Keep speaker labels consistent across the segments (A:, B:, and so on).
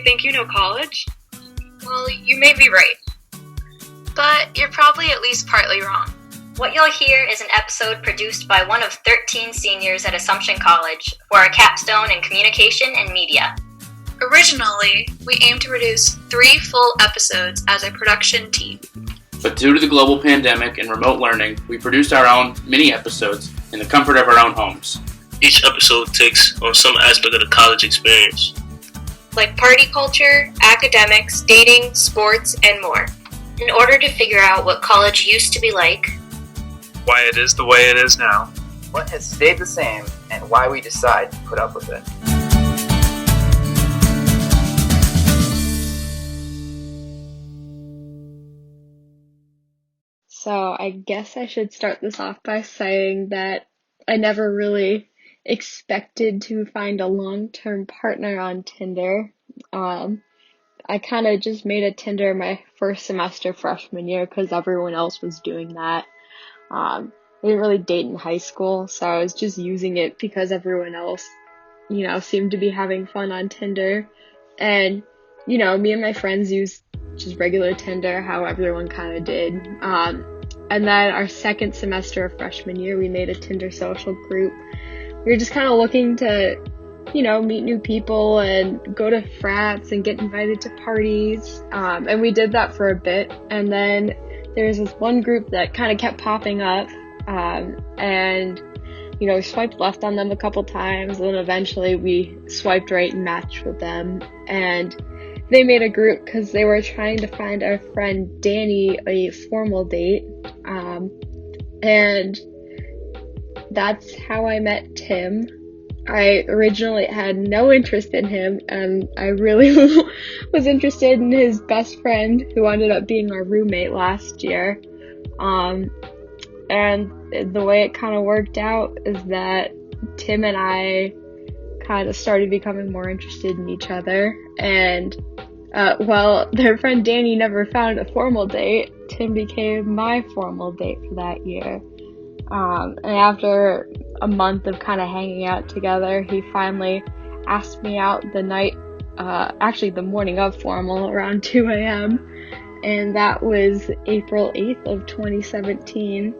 A: you think you know college? Well, you may be right. But you're probably at least partly wrong.
B: What you'll hear is an episode produced by one of 13 seniors at Assumption College for our capstone in communication and media.
A: Originally, we aimed to produce 3 full episodes as a production team.
C: But due to the global pandemic and remote learning, we produced our own mini episodes in the comfort of our own homes.
D: Each episode takes on some aspect of the college experience,
A: like party culture, academics, dating, sports, and more.
B: In order to figure out what college used to be like,
E: why it is the way it is now,
F: what has stayed the same, and why we decide to put up with it.
G: So I guess I should start this off by saying that I never really expected to find a long-term partner on Tinder. I kind of just made a Tinder my first semester freshman year because everyone else was doing that. I didn't really date in high school, so I was just using it because everyone else, seemed to be having fun on Tinder. And, me and my friends used just regular Tinder, how everyone kind of did. And then our second semester of freshman year, we made a Tinder social group. We were just kind of looking to, meet new people and go to frats and get invited to parties. And we did that for a bit. And then there was this one group that kind of kept popping up. And, we swiped left on them a couple times. And then eventually we swiped right and matched with them. And they made a group because they were trying to find our friend Danny a formal date. And that's how I met Tim. I originally had no interest in him, and I really was interested in his best friend, who ended up being our roommate last year. And the way it kind of worked out is that Tim and I kind of started becoming more interested in each other, and while their friend Danny never found a formal date, Tim became my formal date for that year. And after a month of kind of hanging out together, he finally asked me out the morning of formal around 2 a.m. And that was April 8th of 2017.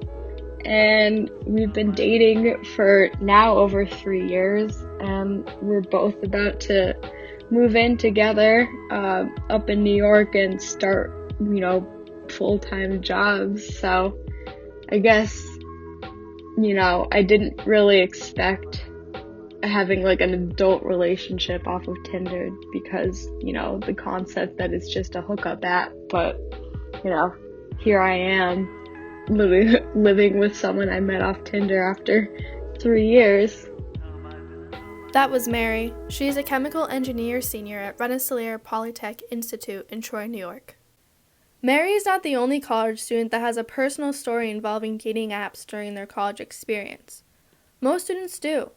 G: And we've been dating for now over 3 years, and we're both about to move in together up in New York and start, full-time jobs. So I guess, I didn't really expect having like an adult relationship off of Tinder because, the concept that it's just a hookup app. But, here I am living with someone I met off Tinder after 3 years.
H: That was Mary. She's a chemical engineer senior at Rensselaer Polytech Institute in Troy, New York. Mary is not the only college student that has a personal story involving dating apps during their college experience. Most students do,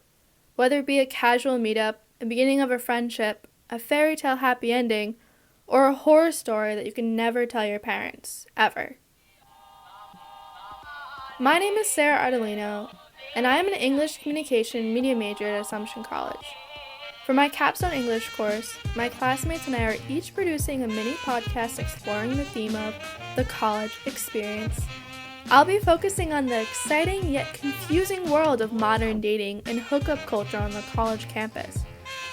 H: whether it be a casual meetup, a beginning of a friendship, a fairy tale happy ending, or a horror story that you can never tell your parents, ever. My name is Sarah Ardolino, and I am an English communication media major at Assumption College. For my capstone English course, my classmates and I are each producing a mini podcast exploring the theme of the college experience. I'll be focusing on the exciting yet confusing world of modern dating and hookup culture on the college campus,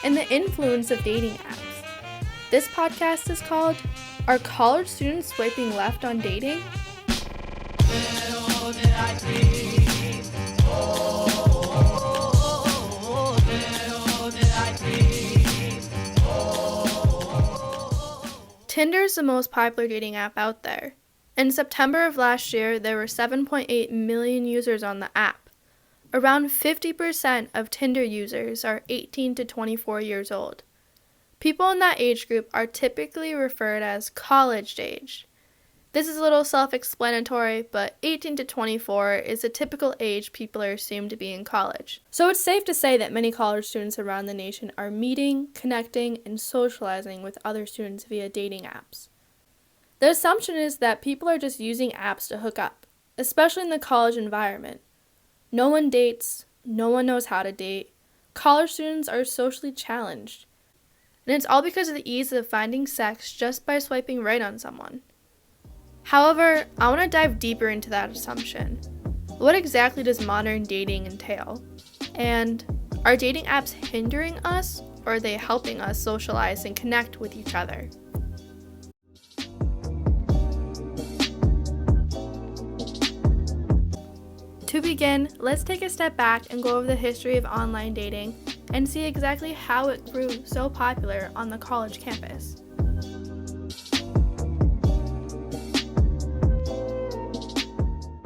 H: and the influence of dating apps. This podcast is called, Are College Students Swiping Left on Dating? Tinder is the most popular dating app out there. In September of last year, there were 7.8 million users on the app. Around 50% of Tinder users are 18 to 24 years old. People in that age group are typically referred as college-aged. This is a little self-explanatory, but 18 to 24 is a typical age people are assumed to be in college. So it's safe to say that many college students around the nation are meeting, connecting, and socializing with other students via dating apps. The assumption is that people are just using apps to hook up, especially in the college environment. No one dates, no one knows how to date. College students are socially challenged. and it's all because of the ease of finding sex just by swiping right on someone. However, I want to dive deeper into that assumption. What exactly does modern dating entail? And are dating apps hindering us, or are they helping us socialize and connect with each other? To begin, let's take a step back and go over the history of online dating and see exactly how it grew so popular on the college campus.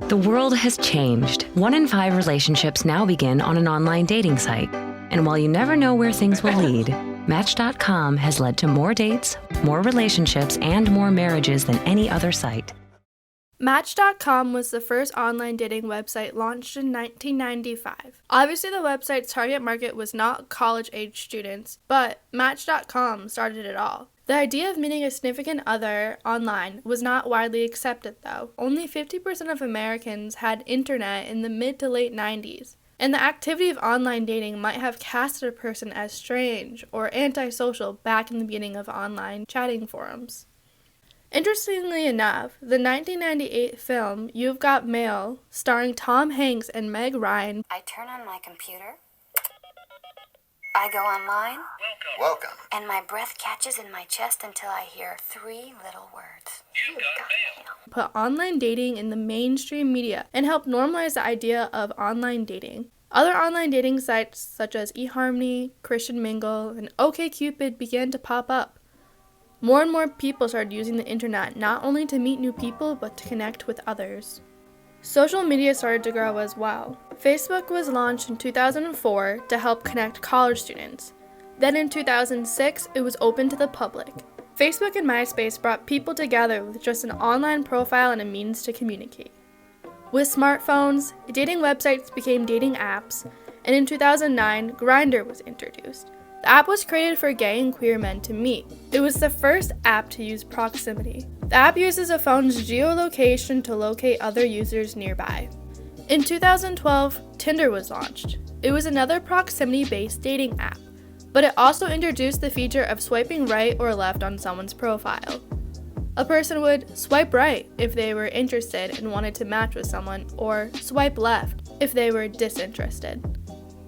I: The world has changed. 1 in 5 relationships now begin on an online dating site. And while you never know where things will lead, Match.com has led to more dates, more relationships, and more marriages than any other site.
H: Match.com was the first online dating website launched in 1995. Obviously, the website's target market was not college-age students, but Match.com started it all. The idea of meeting a significant other online was not widely accepted, though. Only 50% of Americans had internet in the mid to late 90s, and the activity of online dating might have casted a person as strange or antisocial back in the beginning of online chatting forums. Interestingly enough, the 1998 film You've Got Mail, starring Tom Hanks and Meg Ryan,
J: I turn on my computer, I go online,
K: Welcome.
J: and my breath catches in my chest until I hear 3 little words. You've got mail.
H: put online dating in the mainstream media and helped normalize the idea of online dating. Other online dating sites such as eHarmony, Christian Mingle, and OkCupid began to pop up. More and more people started using the internet not only to meet new people, but to connect with others. Social media started to grow as well. Facebook was launched in 2004 to help connect college students. Then in 2006, it was open to the public. Facebook and MySpace brought people together with just an online profile and a means to communicate. With smartphones, dating websites became dating apps, and in 2009, Grindr was introduced. The app was created for gay and queer men to meet. It was the first app to use proximity. The app uses a phone's geolocation to locate other users nearby. In 2012, Tinder was launched. It was another proximity-based dating app, but it also introduced the feature of swiping right or left on someone's profile. A person would swipe right if they were interested and wanted to match with someone, or swipe left if they were disinterested.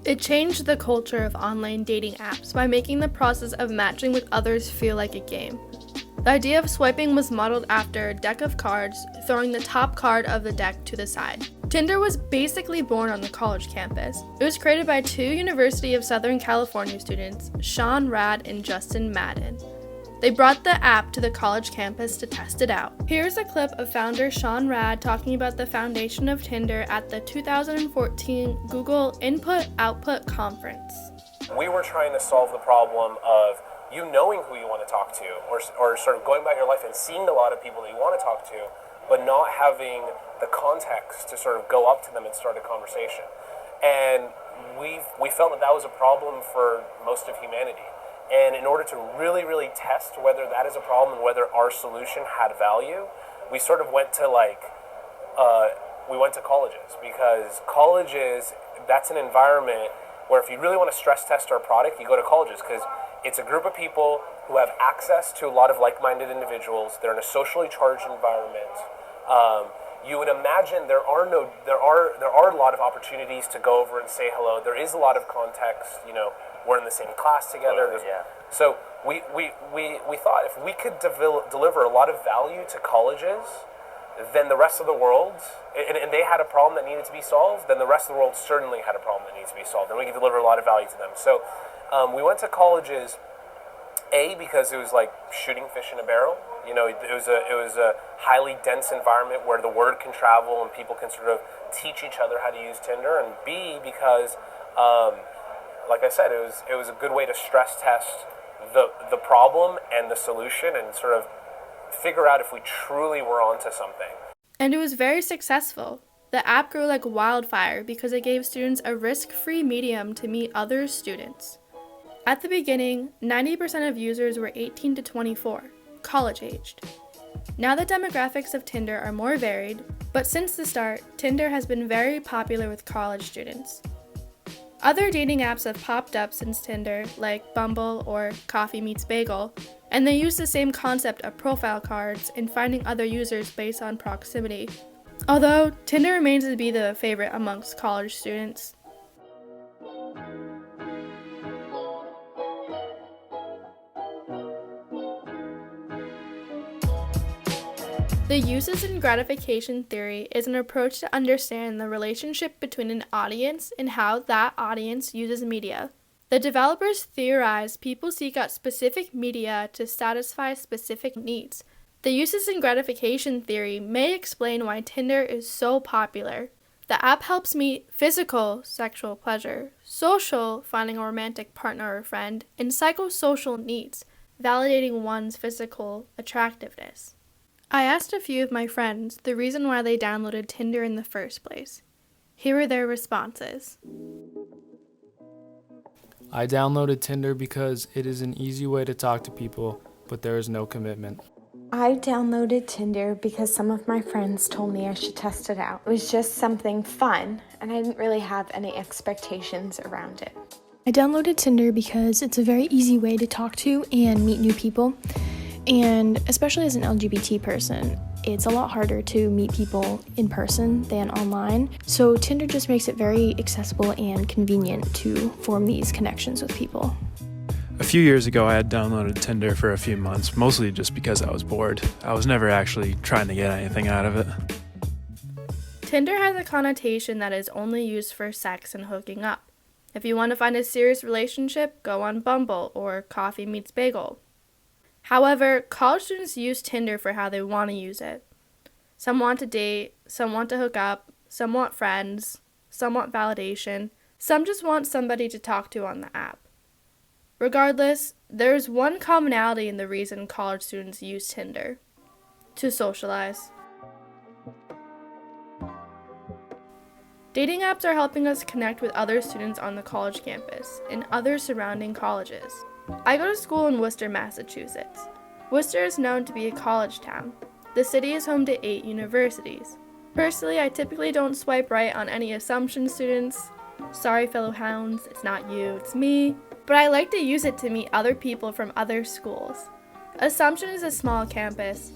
H: It changed the culture of online dating apps by making the process of matching with others feel like a game. The idea of swiping was modeled after a deck of cards, throwing the top card of the deck to the side. Tinder was basically born on the college campus. It was created by 2 University of Southern California students, Sean Rad and Justin Madden. They brought the app to the college campus to test it out. Here's a clip of founder Sean Rad talking about the foundation of Tinder at the 2014 Google Input-Output Conference.
L: We were trying to solve the problem of you knowing who you want to talk to, or sort of going about your life and seeing a lot of people that you want to talk to, but not having the context to sort of go up to them and start a conversation. And we felt that was a problem for most of humanity. And in order to really, really test whether that is a problem and whether our solution had value, we sort of went to colleges, because colleges, that's an environment where if you really want to stress test our product, you go to colleges, because it's a group of people who have access to a lot of like-minded individuals. They're in a socially charged environment. You would imagine there are a lot of opportunities to go over and say hello. There is a lot of context. We're in the same class together. So we thought if we could deliver a lot of value to colleges, then the rest of the world, and they had a problem that needed to be solved, then the rest of the world certainly had a problem that needs to be solved, and we could deliver a lot of value to them. So we went to colleges, because it was like shooting fish in a barrel. It was a highly dense environment where the word can travel and people can sort of teach each other how to use Tinder, and B, because like I said, it was a good way to stress test the problem and the solution and sort of figure out if we truly were onto something.
H: And it was very successful. The app grew like wildfire because it gave students a risk-free medium to meet other students. At the beginning, 90% of users were 18 to 24, college-aged. Now the demographics of Tinder are more varied, but since the start, Tinder has been very popular with college students. Other dating apps have popped up since Tinder, like Bumble or Coffee Meets Bagel, and they use the same concept of profile cards in finding other users based on proximity. Although, Tinder remains to be the favorite amongst college students. The uses and gratification theory is an approach to understand the relationship between an audience and how that audience uses media. The developers theorize people seek out specific media to satisfy specific needs. The uses and gratification theory may explain why Tinder is so popular. The app helps meet physical sexual pleasure, social finding a romantic partner or friend, and psychosocial needs, validating one's physical attractiveness. I asked a few of my friends the reason why they downloaded Tinder in the first place. Here are their responses.
K: I downloaded Tinder because it is an easy way to talk to people, but there is no commitment.
M: I downloaded Tinder because some of my friends told me I should test it out. It was just something fun, and I didn't really have any expectations around it.
N: I downloaded Tinder because it's a very easy way to talk to and meet new people. And especially as an LGBT person, it's a lot harder to meet people in person than online. So Tinder just makes it very accessible and convenient to form these connections with people.
E: A few years ago, I had downloaded Tinder for a few months, mostly just because I was bored. I was never actually trying to get anything out of it.
H: Tinder has a connotation that is only used for sex and hooking up. If you want to find a serious relationship, go on Bumble or Coffee Meets Bagel. However, college students use Tinder for how they want to use it. Some want to date, some want to hook up, some want friends, some want validation, some just want somebody to talk to on the app. Regardless, there is one commonality in the reason college students use Tinder: to socialize. Dating apps are helping us connect with other students on the college campus and other surrounding colleges. I go to school in Worcester, Massachusetts. Worcester is known to be a college town. The city is home to 8 universities. Personally, I typically don't swipe right on any Assumption students. Sorry, fellow hounds, it's not you, it's me. But I like to use it to meet other people from other schools. Assumption is a small campus.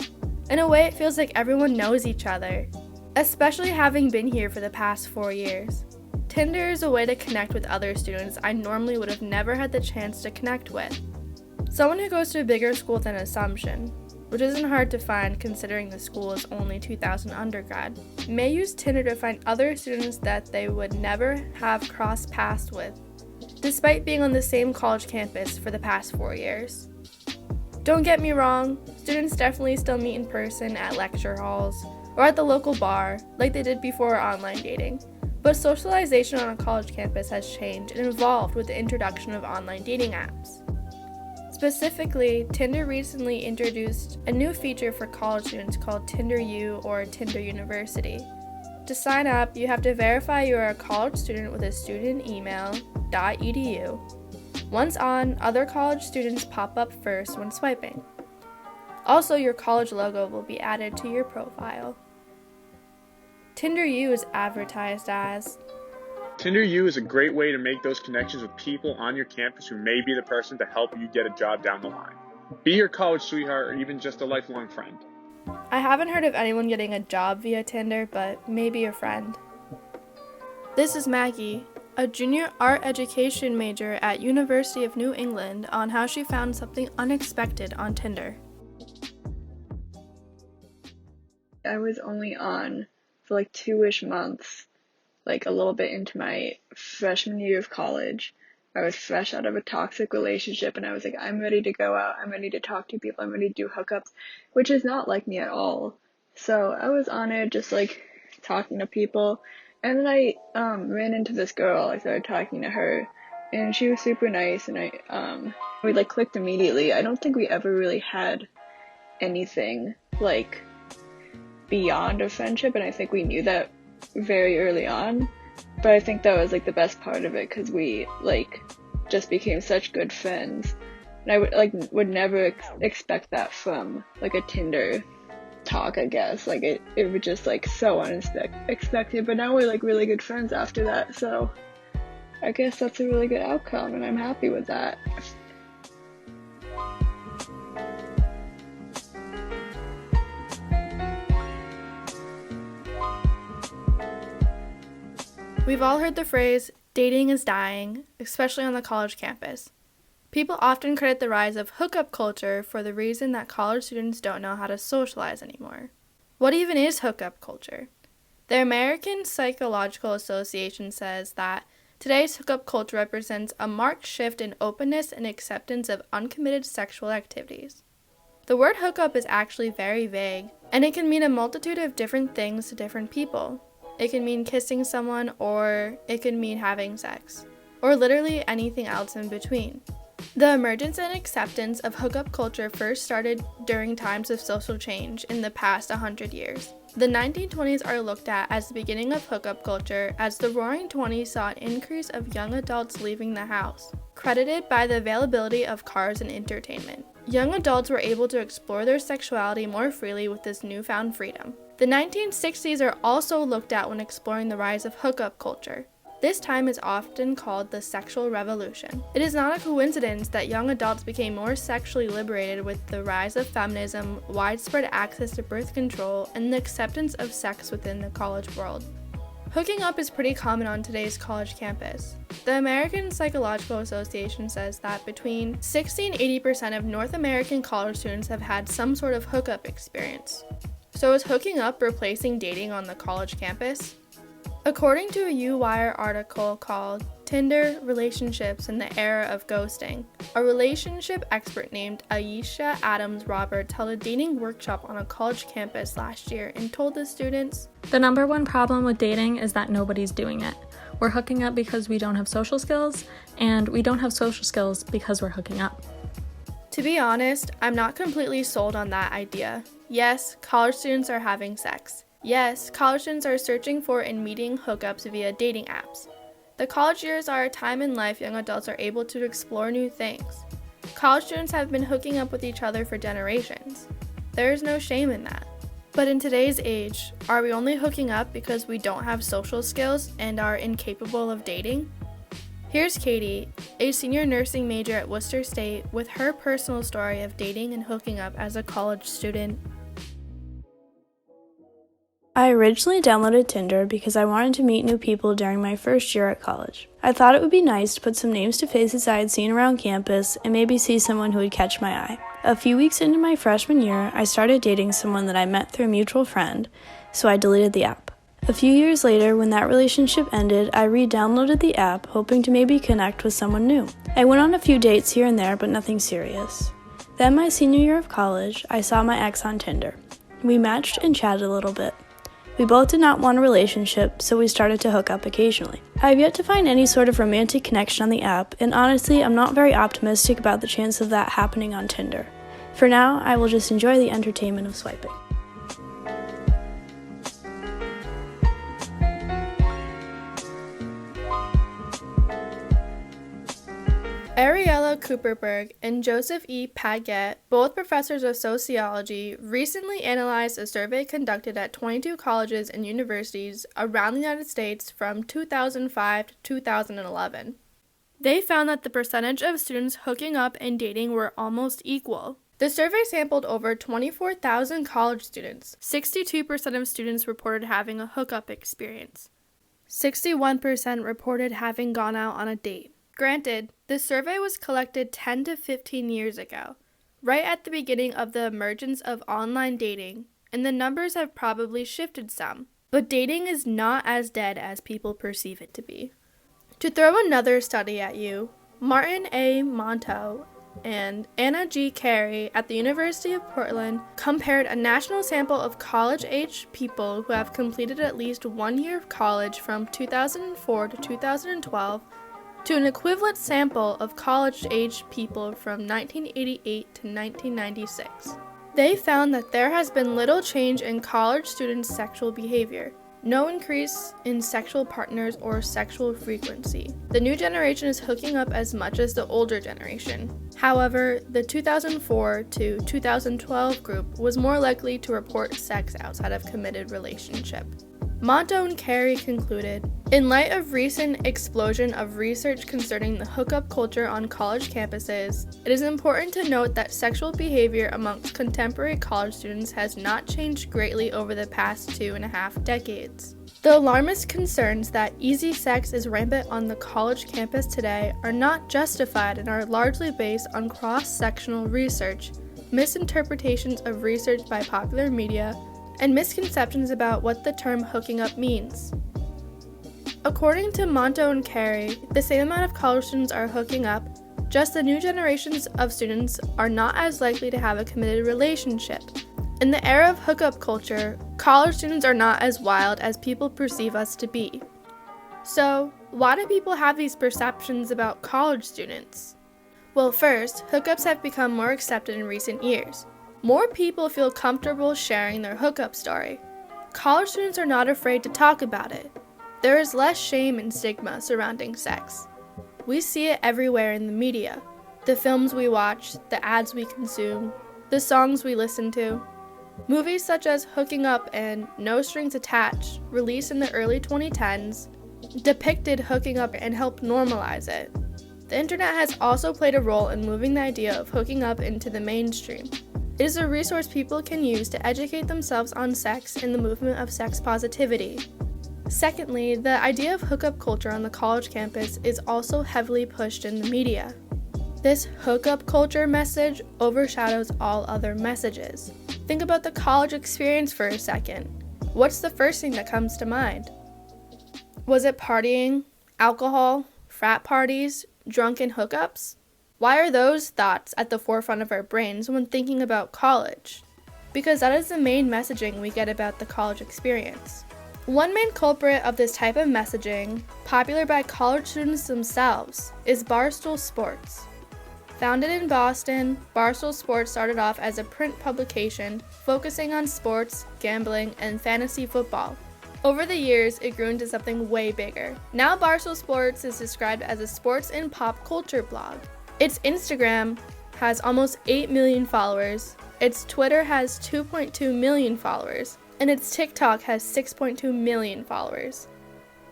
H: In a way, it feels like everyone knows each other, especially having been here for the past 4 years. Tinder is a way to connect with other students I normally would have never had the chance to connect with. Someone who goes to a bigger school than Assumption, which isn't hard to find considering the school is only 2,000 undergrad, may use Tinder to find other students that they would never have crossed paths with, despite being on the same college campus for the past 4 years. Don't get me wrong, students definitely still meet in person at lecture halls or at the local bar like they did before online dating. But socialization on a college campus has changed and evolved with the introduction of online dating apps. Specifically, Tinder recently introduced a new feature for college students called Tinder U or Tinder University. To sign up, you have to verify you are a college student with a studentemail.edu. Once on, other college students pop up first when swiping. Also, your college logo will be added to your profile. Tinder U is advertised as
O: Tinder U is a great way to make those connections with people on your campus who may be the person to help you get a job down the line. Be your college sweetheart or even just a lifelong friend.
H: I haven't heard of anyone getting a job via Tinder, but maybe a friend. This is Maggie, a junior art education major at University of New England, on how she found something unexpected on Tinder.
G: I was only on for like 2-ish months, like a little bit into my freshman year of college. I was fresh out of a toxic relationship and I was like, I'm ready to go out, I'm ready to talk to people, I'm ready to do hookups, which is not like me at all. So I was on it just like talking to people, and then I ran into this girl. I started talking to her and she was super nice, and we like clicked immediately. I don't think we ever really had anything like beyond a friendship, and I think we knew that very early on. But I think that was like the best part of it, because we like just became such good friends, and I would never expect that from like a Tinder talk, I guess. Like it was just like so unexpected, but now we're like really good friends after that. So I guess that's a really good outcome, and I'm happy with that.
H: We've all heard the phrase, dating is dying, especially on the college campus. People often credit the rise of hookup culture for the reason that college students don't know how to socialize anymore. What even is hookup culture? The American Psychological Association says that today's hookup culture represents a marked shift in openness and acceptance of uncommitted sexual activities. The word hookup is actually very vague, and it can mean a multitude of different things to different people. It can mean kissing someone, or it can mean having sex, or literally anything else in between. The emergence and acceptance of hookup culture first started during times of social change in the past 100 years. The 1920s are looked at as the beginning of hookup culture, as the Roaring Twenties saw an increase of young adults leaving the house, credited by the availability of cars and entertainment. Young adults were able to explore their sexuality more freely with this newfound freedom. The 1960s are also looked at when exploring the rise of hookup culture. This time is often called the sexual revolution. It is not a coincidence that young adults became more sexually liberated with the rise of feminism, widespread access to birth control, and the acceptance of sex within the college world. Hooking up is pretty common on today's college campus. The American Psychological Association says that between 60 and 80% of North American college students have had some sort of hookup experience. So is hooking up replacing dating on the college campus? According to a U-Wire article called Tinder Relationships in the Era of Ghosting, a relationship expert named Aisha Adams Roberts held a dating workshop on a college campus last year and told the students,
P: "The number one problem with dating is that nobody's doing it. We're hooking up because we don't have social skills, and we don't have social skills because we're hooking up."
H: To be honest, I'm not completely sold on that idea. Yes, college students are having sex. Yes, college students are searching for and meeting hookups via dating apps. The college years are a time in life young adults are able to explore new things. College students have been hooking up with each other for generations. There is no shame in that. But in today's age, are we only hooking up because we don't have social skills and are incapable of dating? Here's Katie, a senior nursing major at Worcester State, with her personal story of dating and hooking up as a college student.
Q: I originally downloaded Tinder because I wanted to meet new people during my first year at college. I thought it would be nice to put some names to faces I had seen around campus and maybe see someone who would catch my eye. A few weeks into my freshman year, I started dating someone that I met through a mutual friend, so I deleted the app. A few years later, when that relationship ended, I re-downloaded the app, hoping to maybe connect with someone new. I went on a few dates here and there, but nothing serious. Then my senior year of college, I saw my ex on Tinder. We matched and chatted a little bit. We both did not want a relationship, so we started to hook up occasionally. I have yet to find any sort of romantic connection on the app, and honestly, I'm not very optimistic about the chance of that happening on Tinder. For now, I will just enjoy the entertainment of swiping.
H: Ariella Cooperberg and Joseph E. Paget, both professors of sociology, recently analyzed a survey conducted at 22 colleges and universities around the United States from 2005 to 2011. They found that the percentage of students hooking up and dating were almost equal. The survey sampled over 24,000 college students. 62% of students reported having a hookup experience. 61% reported having gone out on a date. Granted, this survey was collected 10 to 15 years ago, right at the beginning of the emergence of online dating, and the numbers have probably shifted some. But dating is not as dead as people perceive it to be. To throw another study at you, Martin A. Monto and Anna G. Carey at the University of Portland compared a national sample of college-aged people who have completed at least 1 year of college from 2004 to 2012 to an equivalent sample of college-aged people from 1988 to 1996. They found that there has been little change in college students' sexual behavior, no increase in sexual partners or sexual frequency. The new generation is hooking up as much as the older generation. However, the 2004 to 2012 group was more likely to report sex outside of committed relationship. Monto and Carey concluded, in light of recent explosion of research concerning the hookup culture on college campuses, it is important to note that sexual behavior amongst contemporary college students has not changed greatly over the past 2.5 decades. The alarmist concerns that easy sex is rampant on the college campus today are not justified and are largely based on cross-sectional research, misinterpretations of research by popular media, and misconceptions about what the term hooking up means. According to Monto and Carey, the same amount of college students are hooking up, just the new generations of students are not as likely to have a committed relationship. In the era of hookup culture, college students are not as wild as people perceive us to be. So, why do people have these perceptions about college students? Well, first, hookups have become more accepted in recent years. More people feel comfortable sharing their hookup story. College students are not afraid to talk about it. There is less shame and stigma surrounding sex. We see it everywhere in the media. The films we watch, the ads we consume, the songs we listen to. Movies such as Hooking Up and No Strings Attached, released in the early 2010s, depicted hooking up and helped normalize it. The internet has also played a role in moving the idea of hooking up into the mainstream. It is a resource people can use to educate themselves on sex and the movement of sex positivity. Secondly, the idea of hookup culture on the college campus is also heavily pushed in the media. This hookup culture message overshadows all other messages. Think about the college experience for a second. What's the first thing that comes to mind? Was it partying, alcohol, frat parties, drunken hookups? Why are those thoughts at the forefront of our brains when thinking about college? Because that is the main messaging we get about the college experience. One main culprit of this type of messaging, popular by college students themselves, is Barstool Sports. Founded in Boston, Barstool Sports started off as a print publication focusing on sports, gambling, and fantasy football. Over the years, it grew into something way bigger. Now Barstool Sports is described as a sports and pop culture blog. Its Instagram has almost 8 million followers, its Twitter has 2.2 million followers, and its TikTok has 6.2 million followers.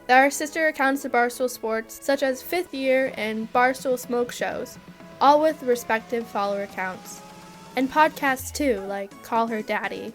H: There are sister accounts to Barstool Sports, such as Fifth Year and Barstool Smoke Shows, all with respective follower counts. And podcasts too, like Call Her Daddy.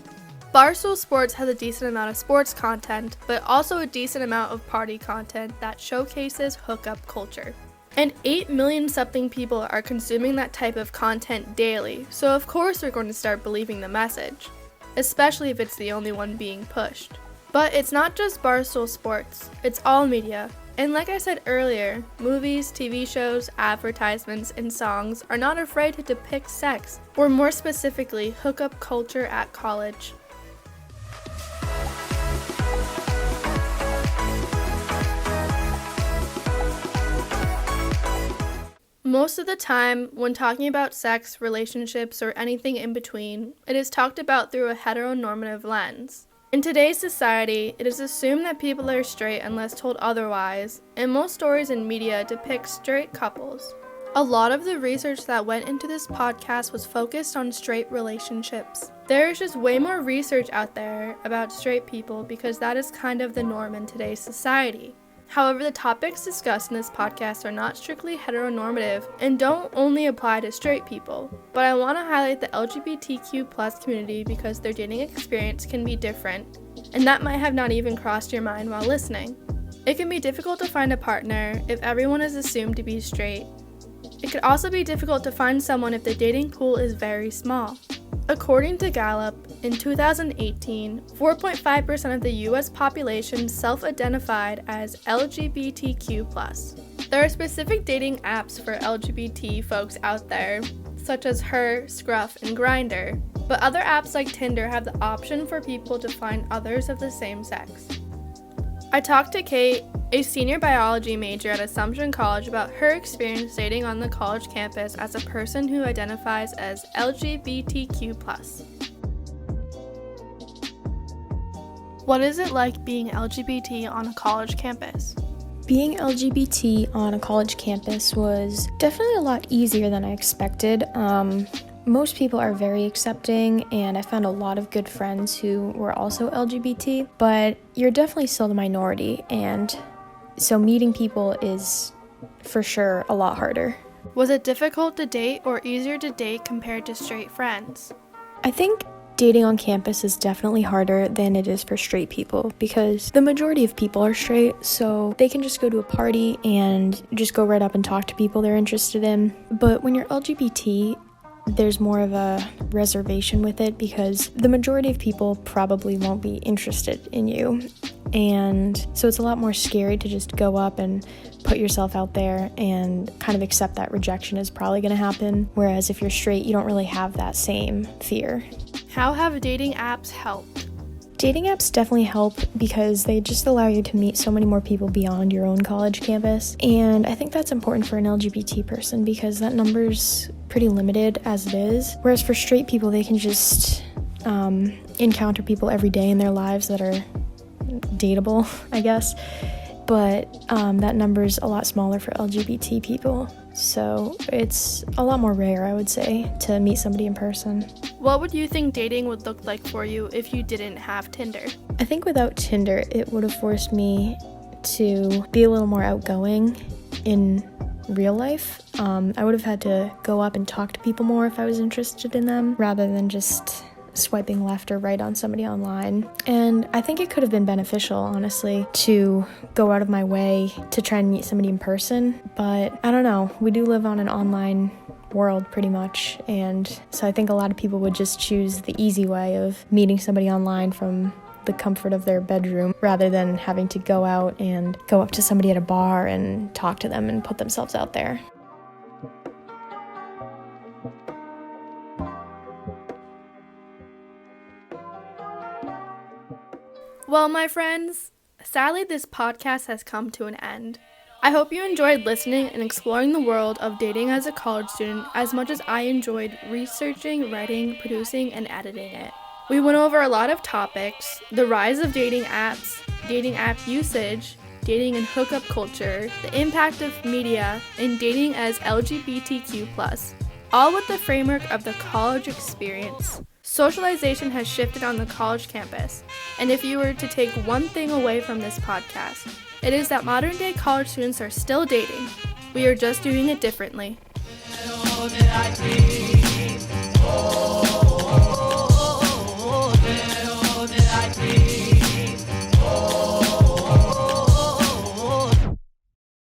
H: Barstool Sports has a decent amount of sports content, but also a decent amount of party content that showcases hookup culture. And 8 million something people are consuming that type of content daily, so of course they're going to start believing the message, especially if it's the only one being pushed. But it's not just Barstool Sports, it's all media. And like I said earlier, movies, TV shows, advertisements, and songs are not afraid to depict sex, or more specifically, hookup culture at college. Most of the time, when talking about sex, relationships, or anything in between, it is talked about through a heteronormative lens. In today's society, it is assumed that people are straight unless told otherwise, and most stories in media depict straight couples. A lot of the research that went into this podcast was focused on straight relationships. There is just way more research out there about straight people because that is kind of the norm in today's society. However, the topics discussed in this podcast are not strictly heteronormative and don't only apply to straight people, but I want to highlight the LGBTQ+ community because their dating experience can be different, and that might have not even crossed your mind while listening. It can be difficult to find a partner if everyone is assumed to be straight. It could also be difficult to find someone if the dating pool is very small. According to Gallup, in 2018, 4.5% of the U.S. population self-identified as LGBTQ+. There are specific dating apps for LGBT folks out there, such as Her, Scruff, and Grindr, but other apps like Tinder have the option for people to find others of the same sex. I talked to Kate, a senior biology major at Assumption College, about her experience dating on the college campus as a person who identifies as LGBTQ+. What is it like being LGBT on a college campus?
N: Being LGBT on a college campus was definitely a lot easier than I expected. most people are very accepting, and I found a lot of good friends who were also LGBT, but you're definitely still the minority, and so meeting people is for sure a lot harder.
H: Was it difficult to date or easier to date compared to straight friends?
N: I think dating on campus is definitely harder than it is for straight people because the majority of people are straight, so they can just go to a party and just go right up and talk to people they're interested in. But when you're LGBT, there's more of a reservation with it because the majority of people probably won't be interested in you. And so it's a lot more scary to just go up and put yourself out there and kind of accept that rejection is probably going to happen. Whereas if you're straight, you don't really have that same fear.
H: How have dating apps helped?
N: Dating apps definitely help because they just allow you to meet so many more people beyond your own college campus. And I think that's important for an LGBT person because that number's pretty limited as it is. Whereas for straight people, they can just encounter people every day in their lives that are dateable, I guess. But that number's a lot smaller for LGBT people. So it's a lot more rare, I would say, to meet somebody in person.
H: What would you think dating would look like for you if you didn't have Tinder?
N: I think without Tinder, it would have forced me to be a little more outgoing in real life. I would have had to go up and talk to people more if I was interested in them, rather than just swiping left or right on somebody online. And I think it could have been beneficial, honestly, to go out of my way to try and meet somebody in person. But I don't know, we do live on an online world pretty much, and so I think a lot of people would just choose the easy way of meeting somebody online from the comfort of their bedroom rather than having to go out and go up to somebody at a bar and talk to them and put themselves out there.
H: Well, my friends, sadly this podcast has come to an end. I hope you enjoyed listening and exploring the world of dating as a college student as much as I enjoyed researching, writing, producing, and editing it. We went over a lot of topics: the rise of dating apps, dating app usage, dating and hookup culture, the impact of media, and dating as LGBTQ+, all with the framework of the college experience. Socialization has shifted on the college campus, and if you were to take one thing away from this podcast, it is that modern-day college students are still dating. We are just doing it differently.